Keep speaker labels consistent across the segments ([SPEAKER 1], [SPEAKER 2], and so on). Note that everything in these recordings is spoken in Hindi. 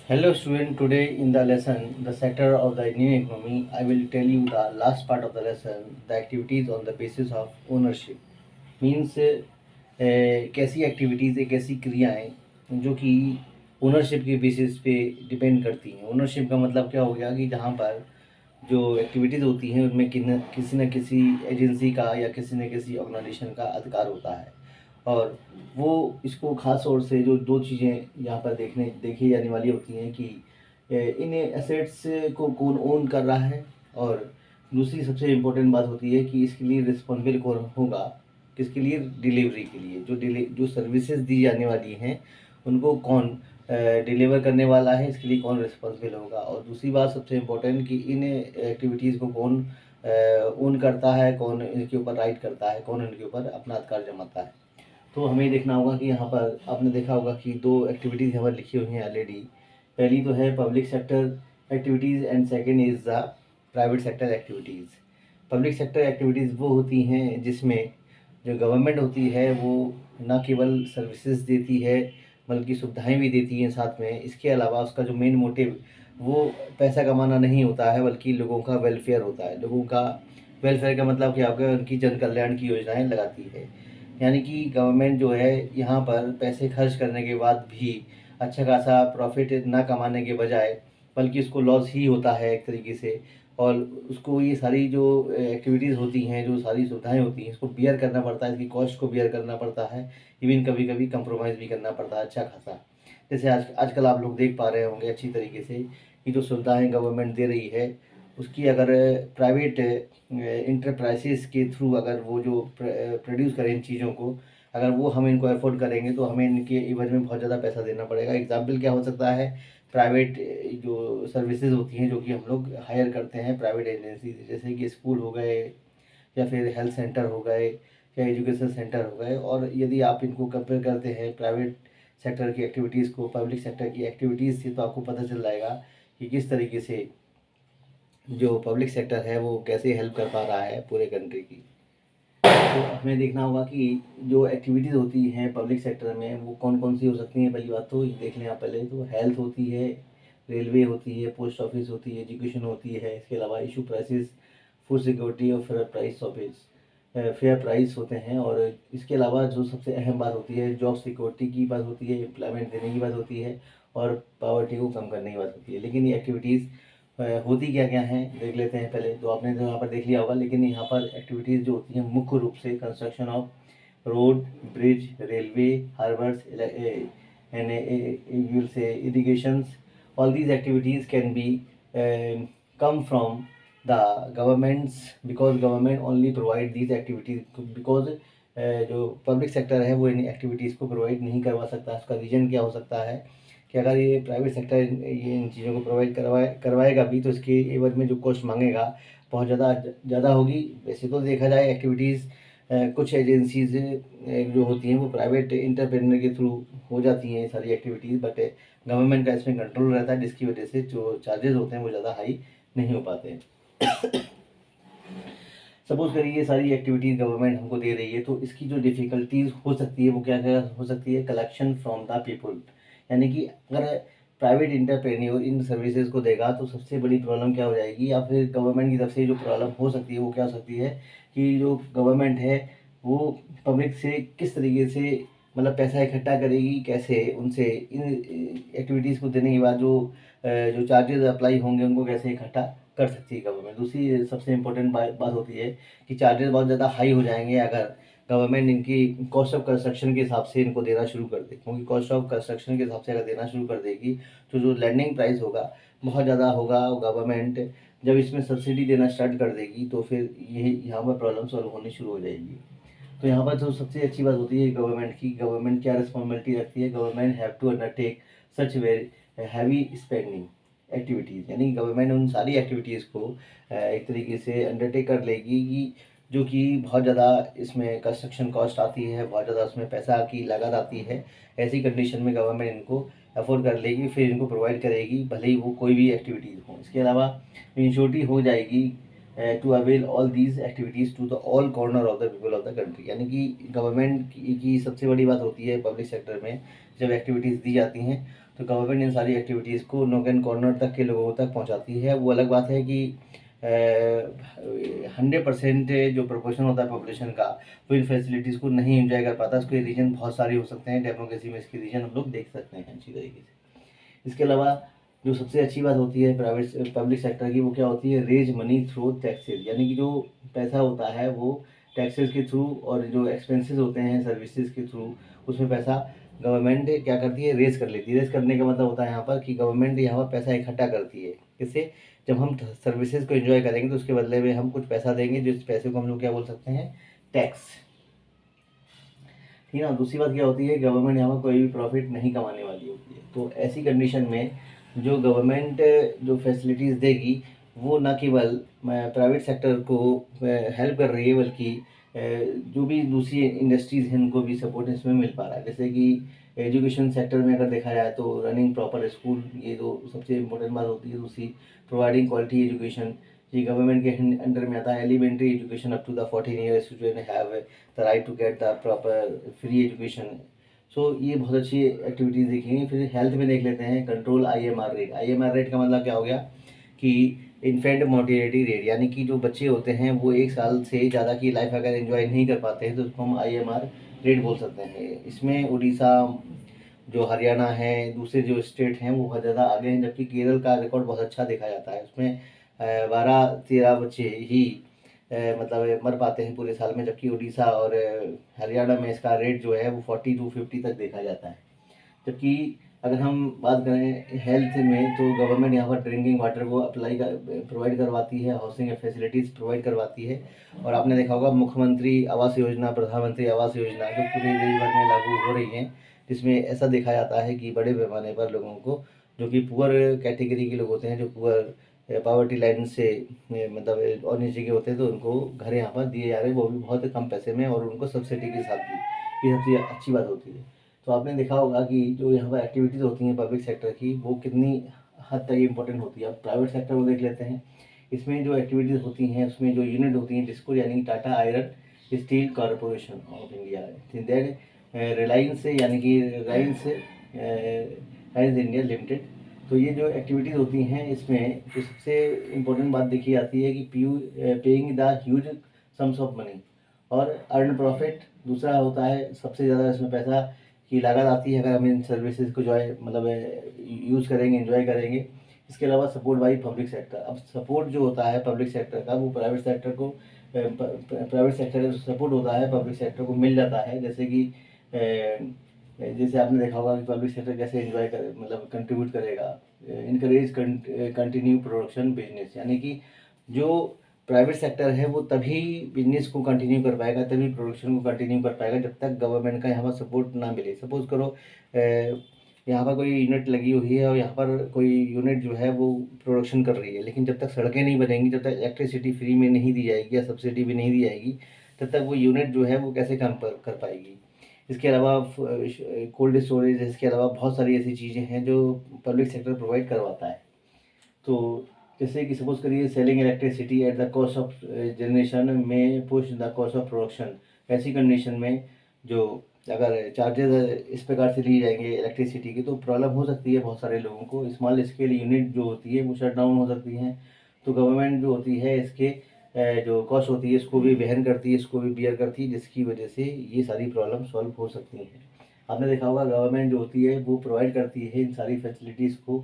[SPEAKER 1] Hello student, today in the lesson, the sector of the Indian economy, I will tell you the last part of the lesson, the activities on the basis of ownership. Means कैसी एक्टिविटीज़ एक ऐसी क्रियाएं जो कि ओनरशिप के बेसिस पे डिपेंड करती हैं। ओनरशिप का मतलब क्या हो गया कि जहाँ पर जो एक्टिविटीज़ होती हैं उनमें किसी न किसी एजेंसी का या किसी न किसी ऑर्गेनाइजेशन का अधिकार होता है। और वो इसको ख़ास तौर से जो दो चीज़ें यहाँ पर देखी जाने वाली होती हैं कि इन एसेट्स को कौन ओन कर रहा है, और दूसरी सबसे इम्पोर्टेंट बात होती है कि इसके लिए रिस्पॉन्सिबल कौन होगा, किसके लिए, डिलीवरी के लिए। जो सर्विसेज दी जाने वाली हैं उनको कौन डिलीवर करने वाला है, इसके लिए कौन रिस्पॉन्सिबल होगा। और दूसरी बात सबसे इम्पोर्टेंट कि इन एक्टिविटीज़ को कौन ओन करता है, कौन इनके ऊपर राइट करता है, कौन इनके ऊपर अपना अधिकार जमाता है। तो हमें ये देखना होगा कि यहाँ पर आपने देखा होगा कि दो एक्टिविटीज़ यहाँ पर लिखी हुई हैं ऑलरेडी। पहली तो है public sector activities and second is the private sector activities. Public sector activities वो होती हैं जिसमें जो गवर्नमेंट होती है वो न केवल सर्विसेज देती है बल्कि सुविधाएं भी देती हैं साथ में। इसके अलावा उसका जो मेन मोटिव वो पैसा कमाना नहीं होता है बल्कि लोगों का वेलफेयर होता है। लोगों का वेलफेयर का मतलब क्या होगा, उनकी जन कल्याण की योजनाएं लगाती है। यानी कि गवर्नमेंट जो है यहाँ पर पैसे खर्च करने के बाद भी अच्छा खासा प्रॉफिट ना कमाने के बजाय बल्कि उसको लॉस ही होता है एक तरीके से। और उसको ये सारी जो एक्टिविटीज़ होती हैं, जो सारी सुविधाएं होती हैं, इसको बियर करना पड़ता है, इसकी कॉस्ट को बियर करना पड़ता है। इवन कभी कभी कंप्रोमाइज़ भी करना पड़ता है अच्छा खासा। जैसे आजकल आप लोग देख पा रहे होंगे अच्छी तरीके से कि जो सुविधाएं गवर्नमेंट दे रही है उसकी अगर प्राइवेट इंटरप्राइजेस के थ्रू अगर वो जो प्रोड्यूस करें इन चीज़ों को, अगर वो हम इनको अफोर्ड करेंगे तो हमें इनके एवज में बहुत ज़्यादा पैसा देना पड़ेगा। एग्जाम्पल क्या हो सकता है, प्राइवेट जो सर्विसेज होती हैं जो कि हम लोग हायर करते हैं प्राइवेट एजेंसी, जैसे कि स्कूल हो गए या फिर हेल्थ सेंटर हो गए या एजुकेशन सेंटर हो गए। और यदि आप इनको कंपेयर करते हैं प्राइवेट सेक्टर की एक्टिविटीज़ को पब्लिक सेक्टर की एक्टिविटीज़ से, तो आपको पता चल जाएगा कि किस तरीके से जो पब्लिक सेक्टर है वो कैसे हेल्प कर पा रहा है पूरे कंट्री की। तो हमें देखना होगा कि जो एक्टिविटीज़ होती हैं पब्लिक सेक्टर में वो कौन कौन सी हो सकती हैं। पहली बात तो ये देख लें आप पहले, तो हेल्थ होती है, रेलवे होती है, पोस्ट ऑफिस होती है, एजुकेशन होती है। इसके अलावा इशू प्राइसेस, फूड सिक्योरिटी और फेयर प्राइस होते हैं। और इसके अलावा जो सबसे अहम बात होती है जॉब सिक्योरिटी की बात होती है, एम्प्लॉयमेंट देने की बात होती है और पॉवर्टी को कम करने की बात होती है। लेकिन ये एक्टिविटीज़ होती क्या क्या हैं देख लेते हैं पहले। तो आपने तो यहाँ पर देख लिया होगा, लेकिन यहाँ पर एक्टिविटीज़ जो होती हैं मुख्य रूप से construction of road, bridge, railway, harbours and you will say irrigations. All these activities can be come from the governments because government only provide these activities because जो पब्लिक सेक्टर है वो इन एक्टिविटीज़ को प्रोवाइड नहीं करवा सकता। उसका रीज़न क्या हो सकता है कि अगर ये प्राइवेट सेक्टर ये इन चीज़ों को प्रोवाइड करवाएगा भी तो इसके एवज में जो कॉस्ट मांगेगा बहुत ज़्यादा होगी। वैसे तो देखा जाए एक्टिविटीज़ कुछ एजेंसीज जो होती हैं वो प्राइवेट इंटरप्रेन्योर के थ्रू हो जाती हैं ये सारी एक्टिविटीज़, बट गवर्नमेंट का इसमें कंट्रोल रहता है जिसकी वजह से जो चार्जेस होते हैं वो ज़्यादा हाई नहीं हो पाते हैं। सपोज करिए ये सारी एक्टिविटीज़ गवर्नमेंट हमको दे रही है, तो इसकी जो डिफ़िकल्टीज़ हो सकती है वो क्या क्या हो सकती है, कलेक्शन फ्रॉम द पीपल। यानी कि अगर प्राइवेट इंटरप्रेन्योर इन सर्विसेज को देगा तो सबसे बड़ी प्रॉब्लम क्या हो जाएगी, या फिर गवर्नमेंट की तरफ से जो प्रॉब्लम हो सकती है वो क्या हो सकती है कि जो गवर्नमेंट है वो पब्लिक से किस तरीके से मतलब पैसा इकट्ठा करेगी, कैसे उनसे इन एक्टिविटीज़ को देने के बाद जो चार्जेस अप्लाई होंगे उनको कैसे इकट्ठा कर सकती है गवर्नमेंट। दूसरी सबसे इम्पोर्टेंट बात होती है कि चार्जेस बहुत ज़्यादा हाई हो जाएंगे अगर गवर्नमेंट इनकी कॉस्ट ऑफ कंस्ट्रक्शन के हिसाब से इनको देना शुरू कर दे, क्योंकि कॉस्ट ऑफ कंस्ट्रक्शन के हिसाब से अगर देना शुरू कर देगी तो जो लैंडिंग प्राइस होगा बहुत ज़्यादा होगा। गवर्नमेंट जब इसमें सब्सिडी देना स्टार्ट कर देगी तो फिर ये यहाँ पर प्रॉब्लम सॉल्व होनी शुरू हो जाएगी। तो यहाँ पर जो सबसे अच्छी बात होती है गवर्नमेंट की, गवर्नमेंट क्या रिस्पॉन्सिबिलिटी रखती है, government have to undertake such very heavy spending activities. यानी गवर्नमेंट उन सारी एक्टिविटीज़ को एक तरीके से अंडरटेक कर लेगी कि जो कि बहुत ज़्यादा इसमें कंस्ट्रक्शन कॉस्ट आती है, बहुत ज़्यादा उसमें पैसा की लागत आती है। ऐसी कंडीशन में गवर्नमेंट इनको अफोर्ड कर लेगी, फिर इनको प्रोवाइड करेगी भले ही वो कोई भी एक्टिविटीज़ हो। इसके अलावा इंश्योरिटी हो जाएगी to avail all these activities to the all corner of the people of the country. यानी कि गवर्नमेंट की सबसे बड़ी बात होती है पब्लिक सेक्टर में जब एक्टिविटीज़ दी जाती हैं तो गवर्नमेंट इन सारी एक्टिविटीज़ को नोक एंड कॉर्नर तक के लोगों तक पहुंचाती है। वो अलग बात है कि 100% जो प्रोपोर्शन होता है पॉपुलेशन का वो इन फैसिलिटीज़ को नहीं एंजॉय कर पाता। उसके रीज़न बहुत सारे हो सकते हैं, डेमोक्रेसी में इसके रीज़न हम लोग देख सकते हैं अच्छी तरीके से। इसके अलावा जो सबसे अच्छी बात होती है प्राइवेट पब्लिक सेक्टर की, वो क्या होती है, रेज मनी थ्रू टैक्सेस, यानी कि जो पैसा होता है वो टैक्सेस के थ्रू और जो एक्सपेंसेस होते हैं सर्विसेज के थ्रू, उसमें पैसा गवर्नमेंट क्या करती है, रेज कर लेती है। रेज करने का मतलब होता है यहाँ पर कि गवर्नमेंट यहाँ पर पैसा इकट्ठा करती है। किससे? जब हम सर्विसेज को एंजॉय करेंगे तो उसके बदले में हम कुछ पैसा देंगे, जिस पैसे को हम लोग क्या बोल सकते हैं, टैक्स। ठीक है ना। दूसरी बात क्या होती है, गवर्नमेंट यहाँ पर कोई भी प्रॉफिट नहीं कमाने वाली होती है। तो ऐसी कंडीशन में जो गवर्नमेंट जो फैसिलिटीज़ देगी वो ना केवल प्राइवेट सेक्टर को हेल्प कर रही है, बल्कि जो भी दूसरी इंडस्ट्रीज़ हैं उनको भी सपोर्ट इसमें मिल पा रहा है। जैसे कि एजुकेशन सेक्टर में अगर देखा जाए तो रनिंग प्रॉपर स्कूल, ये तो सबसे इम्पोर्टेंट बात होती है। दूसरी, प्रोवाइडिंग क्वालिटी एजुकेशन, ये गवर्नमेंट के अंडर में आता है। Elementary education up to the 14 years student have the right to get the proper free education. So ये बहुत अच्छी एक्टिविटीज़ दिखेंगी। फिर हेल्थ में देख लेते हैं, control IMR rate. IMR rate का मतलब क्या हो गया कि इन्फेंट मोर्टेलिटी रेट, यानी कि जो बच्चे होते हैं वो 1 साल से ज़्यादा की लाइफ अगर एंजॉय नहीं कर पाते हैं तो उसको हम IMR रेट बोल सकते हैं। इसमें उड़ीसा, जो हरियाणा है, दूसरे जो स्टेट हैं वो बहुत ज़्यादा आगे हैं, जबकि केरल का रिकॉर्ड बहुत अच्छा देखा जाता है। उसमें 12-13 बच्चे ही मतलब मर पाते हैं पूरे साल में, जबकि उड़ीसा और हरियाणा में इसका रेट जो है वो 40-50 तक देखा जाता है। जबकि अगर हम बात करें हेल्थ में तो गवर्नमेंट यहाँ पर ड्रिंकिंग वाटर को प्रोवाइड करवाती है, हाउसिंग फैसिलिटीज़ प्रोवाइड करवाती है। और आपने देखा होगा मुख्यमंत्री आवास योजना, प्रधानमंत्री आवास योजना जो पूरे देश भर में लागू हो रही हैं, जिसमें ऐसा देखा जाता है कि बड़े पैमाने पर लोगों को, जो कि पुअर कैटेगरी के लोग होते हैं, जो पुअर पावर्टी लाइन से मतलब और नीचे के होते हैं, तो उनको घर यहाँ पर दिए जा रहे हैं, वो भी बहुत कम पैसे में और उनको सब्सिडी के साथ भी। ये सबसे अच्छी बात होती है। तो आपने देखा होगा कि जो यहाँ पर एक्टिविटीज़ होती हैं पब्लिक सेक्टर की, वो कितनी हद तक इम्पोर्टेंट होती है। अब प्राइवेट सेक्टर को देख लेते हैं। इसमें जो एक्टिविटीज़ होती हैं उसमें जो यूनिट होती हैं, जिसको यानी Tata iron steel corporation of India, then Reliance, यानी कि रिलायंस इंडिया लिमिटेड। तो ये जो एक्टिविटीज़ होती हैं इसमें जो सबसे इम्पोर्टेंट बात देखी जाती है कि paying the huge sums of money और अर्न प्रॉफिट। दूसरा होता है सबसे ज़्यादा इसमें पैसा की लागत आती है अगर हम इन सर्विसेज को जो है मतलब यूज़ करेंगे, एंजॉय करेंगे। इसके अलावा सपोर्ट बाई पब्लिक सेक्टर। अब सपोर्ट जो होता है पब्लिक सेक्टर का वो प्राइवेट सेक्टर को प्राइवेट सेक्टर का जो सपोर्ट होता है पब्लिक सेक्टर को मिल जाता है। जैसे कि जैसे आपने देखा होगा कि पब्लिक सेक्टर कैसे एंजॉय करे, मतलब कंट्रीब्यूट करेगा, इनकरेज कंटिन्यू प्रोडक्शन बिजनेस, यानी कि जो प्राइवेट सेक्टर है वो तभी बिजनेस को कंटिन्यू कर पाएगा, तभी प्रोडक्शन को कंटिन्यू कर पाएगा जब तक गवर्नमेंट का यहाँ पर सपोर्ट ना मिले। सपोज करो यहाँ पर कोई यूनिट लगी हुई है और यहाँ पर कोई यूनिट जो है वो प्रोडक्शन कर रही है, लेकिन जब तक सड़कें नहीं बनेंगी, जब तक इलेक्ट्रिसिटी फ्री में नहीं दी जाएगी या सब्सिडी भी नहीं दी जाएगी, तब तक वो यूनिट जो है वो कैसे काम कर पाएगी। इसके अलावा कोल्ड स्टोरेज, इसके अलावा बहुत सारी ऐसी चीज़ें हैं जो पब्लिक सेक्टर प्रोवाइड करवाता है। तो जैसे कि सपोज करिए selling electricity at the cost of generation में push the cost of production. ऐसी कंडीशन में जो अगर चार्जेस इस प्रकार से लिए जाएंगे इलेक्ट्रिसिटी की तो प्रॉब्लम हो सकती है बहुत सारे लोगों को। स्मॉल स्केल यूनिट जो होती है वो शट डाउन हो सकती हैं। तो गवर्नमेंट जो होती है इसके जो कॉस्ट होती है इसको भी वहन करती है, इसको भी बियर करती है, जिसकी वजह से ये सारी प्रॉब्लम सॉल्व हो सकती हैं। आपने देखा होगा गवर्नमेंट जो होती है वो प्रोवाइड करती है इन सारी फैसिलिटीज़ को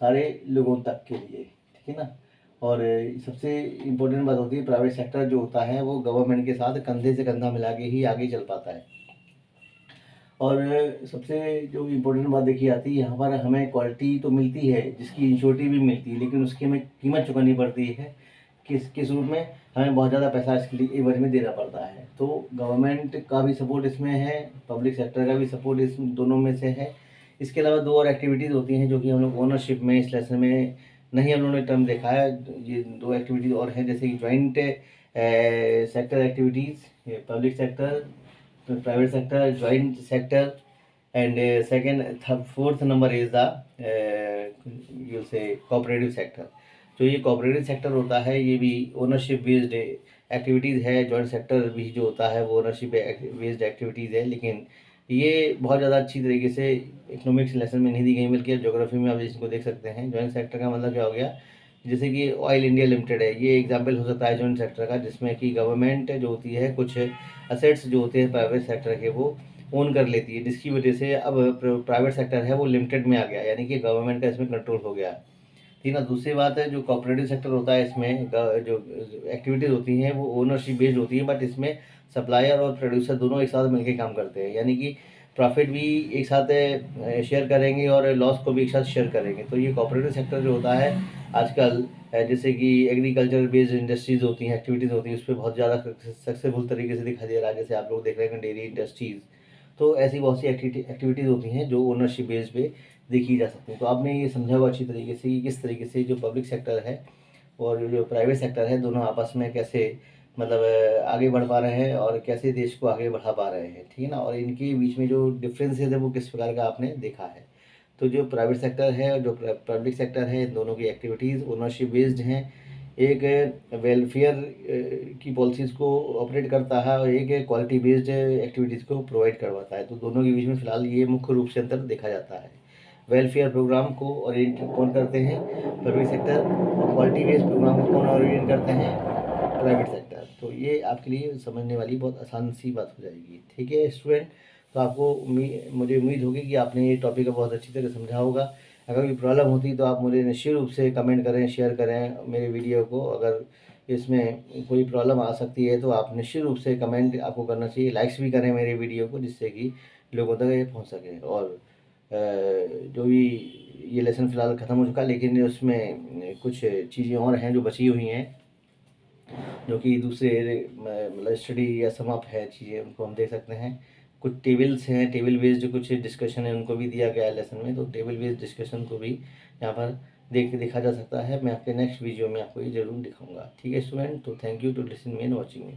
[SPEAKER 1] सारे लोगों तक के लिए, ठीक है ना। और सबसे इम्पोर्टेंट बात होती है प्राइवेट सेक्टर जो होता है वो गवर्नमेंट के साथ कंधे से कंधा मिला के ही आगे चल पाता है। और सबसे जो इम्पोर्टेंट बात देखी जाती है यहाँ पर हमें क्वालिटी तो मिलती है जिसकी इंश्योरिटी भी मिलती है, लेकिन उसकी हमें कीमत चुकानी पड़ती है। किस रूप में? हमें बहुत ज़्यादा पैसा इसके लिए एवज में देना पड़ता है। तो गवर्नमेंट का भी सपोर्ट इसमें है, पब्लिक सेक्टर का भी सपोर्ट इस दोनों में से है। इसके अलावा दो और एक्टिविटीज़ होती हैं जो कि हम लोग ओनरशिप में इस लेसन में नहीं हम लोगों ने टर्म देखा है। ये दो एक्टिविटीज़ और हैं, जैसे कि joint sector activities, public sector, private sector, joint sector, and second fourth number is the you से कोऑपरेटिव सेक्टर। जो ये कोऑपरेटिव सेक्टर होता है ये भी ओनरशिप बेस्ड एक्टिविटीज़ है। जॉइंट सेक्टर भी जो होता है वो ओनरशिप बेस्ड एक्टिविटीज़ है, लेकिन ये बहुत ज़्यादा अच्छी तरीके से इकोनॉमिक्स लेसन में नहीं दी गई, बल्कि ज्योग्राफी में आप इसको देख सकते हैं। जॉइंट सेक्टर का मतलब क्या हो गया, जैसे कि ऑयल इंडिया लिमिटेड है, ये एग्जांपल हो सकता है जॉइंट सेक्टर का, जिसमें कि गवर्नमेंट जो होती है कुछ असेट्स जो होते हैं प्राइवेट सेक्टर के वो ओन कर लेती है, जिसकी वजह से अब प्राइवेट सेक्टर है वो लिमिटेड में आ गया, यानी कि गवर्नमेंट का इसमें कंट्रोल हो गया। ठीक ना। दूसरी बात है, जो कोऑपरेटिव सेक्टर होता है इसमें जो एक्टिविटीज़ होती हैं वो ओनरशिप बेस्ड होती है, बट इसमें सप्लायर और प्रोड्यूसर दोनों एक साथ मिलकर काम करते हैं, यानी कि प्रॉफिट भी एक साथ शेयर करेंगे और लॉस को भी एक साथ शेयर करेंगे। तो ये कोऑपरेटिव सेक्टर जो होता है आजकल, जैसे कि एग्रीकल्चर बेस्ड इंडस्ट्रीज़ होती हैं, एक्टिविटीज़ होती हैं, उस पर बहुत ज़्यादा सक्सेसफुल तरीके से दिखाई दे रहा है। जैसे आप लोग देख रहे हैं डेयरी इंडस्ट्रीज़, तो ऐसी बहुत सी एक्टिविटीज़ होती हैं जो ओनरशिप बेस पे देखी जा सकती है। तो आपने ये समझा हुआ अच्छी तरीके से कि किस तरीके से जो पब्लिक सेक्टर है और जो प्राइवेट सेक्टर है दोनों आपस में कैसे मतलब आगे बढ़ पा रहे हैं और कैसे देश को आगे बढ़ा पा रहे हैं, ठीक है ना। और इनके बीच में जो डिफरेंसेस है वो किस प्रकार का आपने देखा है। तो जो प्राइवेट सेक्टर है और जो पब्लिक सेक्टर है, इन दोनों की एक्टिविटीज़ ओनरशिप बेस्ड हैं। एक वेलफेयर की पॉलिसीज़ को ऑपरेट करता है और एक क्वालिटी बेस्ड एक्टिविटीज़ को प्रोवाइड करवाता है। तो दोनों के बीच में फ़िलहाल ये मुख्य रूप से अंतर देखा जाता है। वेलफेयर प्रोग्राम को ओरिएंट कौन करते हैं, पब्लिक सेक्टर, और क्वालिटी बेस्ड प्रोग्राम को कौन ओरिएंट करते हैं, प्राइवेट सेक्टर। तो ये आपके लिए समझने वाली बहुत आसान सी बात हो जाएगी, ठीक है स्टूडेंट। तो आपको मुझे उम्मीद होगी कि आपने ये टॉपिक को बहुत अच्छी तरह समझा होगा। अगर कोई प्रॉब्लम होती तो आप मुझे निश्चित रूप से कमेंट करें, शेयर करें मेरे वीडियो को। अगर इसमें कोई प्रॉब्लम आ सकती है तो आप निश्चित रूप से कमेंट आपको करना चाहिए, लाइक्स भी करें मेरे वीडियो को, जिससे कि लोगों तक ये पहुंच सके। और जो भी ये लेसन फ़िलहाल ख़त्म हो चुका है, लेकिन उसमें कुछ चीज़ें और हैं जो बची हुई हैं, जो कि दूसरे मतलब स्टडी या सम अप है चीज़ें, उनको हम देख सकते हैं। कुछ टेबल्स हैं, टेबल बेस्ड कुछ डिस्कशन है, उनको भी दिया गया है लेसन में। तो टेबल बेस्ड डिस्कशन को भी यहाँ पर देखा जा सकता है। मैं आपके नेक्स्ट वीडियो में आपको ये ज़रूर दिखाऊंगा, ठीक है स्टूडेंट। तो thank you to listen me and watching me.